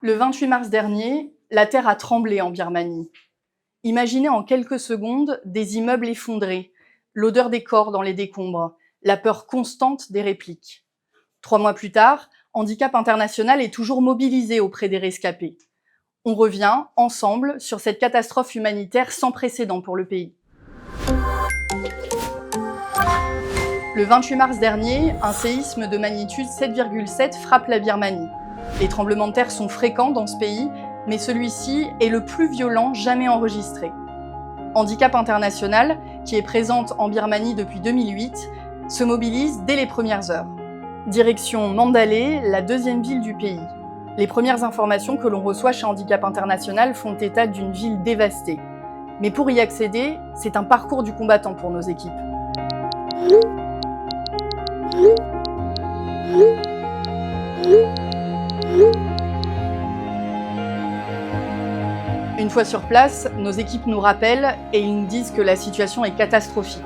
Le 28 mars dernier, la terre a tremblé en Birmanie. Imaginez en quelques secondes des immeubles effondrés, l'odeur des corps dans les décombres, la peur constante des répliques. 3 mois plus tard, Handicap International est toujours mobilisé auprès des rescapés. On revient, ensemble, sur cette catastrophe humanitaire sans précédent pour le pays. Le 28 mars dernier, un séisme de magnitude 7,7 frappe la Birmanie. Les tremblements de terre sont fréquents dans ce pays, mais celui-ci est le plus violent jamais enregistré. Handicap International, qui est présente en Birmanie depuis 2008, se mobilise dès les premières heures. Direction Mandalay, la deuxième ville du pays. Les premières informations que l'on reçoit chez Handicap International font état d'une ville dévastée. Mais pour y accéder, c'est un parcours du combattant pour nos équipes. Une fois sur place, nos équipes nous rappellent et ils nous disent que la situation est catastrophique.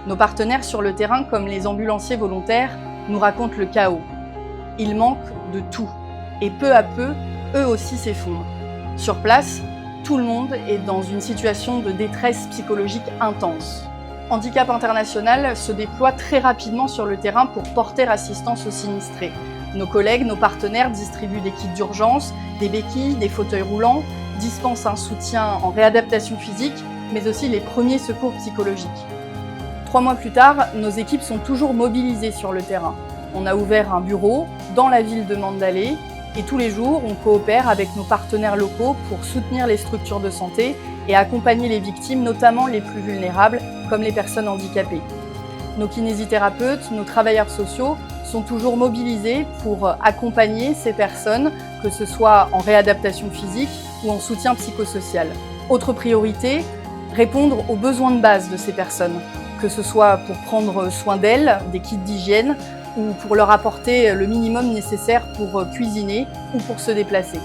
Nos partenaires sur le terrain, comme les ambulanciers volontaires, nous racontent le chaos. Il manque de tout. Et peu à peu, eux aussi s'effondrent. Sur place, tout le monde est dans une situation de détresse psychologique intense. Handicap International se déploie très rapidement sur le terrain pour porter assistance aux sinistrés. Nos collègues, nos partenaires distribuent des kits d'urgence, des béquilles, des fauteuils roulants, dispensent un soutien en réadaptation physique, mais aussi les premiers secours psychologiques. 3 mois plus tard, nos équipes sont toujours mobilisées sur le terrain. On a ouvert un bureau dans la ville de Mandalay et tous les jours, on coopère avec nos partenaires locaux pour soutenir les structures de santé et accompagner les victimes, notamment les plus vulnérables, comme les personnes handicapées. Nos kinésithérapeutes, nos travailleurs sociaux sont toujours mobilisés pour accompagner ces personnes, que ce soit en réadaptation physique ou en soutien psychosocial. Autre priorité, répondre aux besoins de base de ces personnes, que ce soit pour prendre soin d'elles, des kits d'hygiène, ou pour leur apporter le minimum nécessaire pour cuisiner ou pour se déplacer.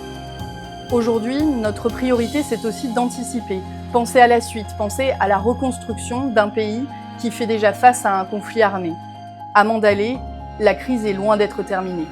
Aujourd'hui, notre priorité, c'est aussi d'anticiper, penser à la suite, penser à la reconstruction d'un pays qui fait déjà face à un conflit armé. À Mandalay, la crise est loin d'être terminée.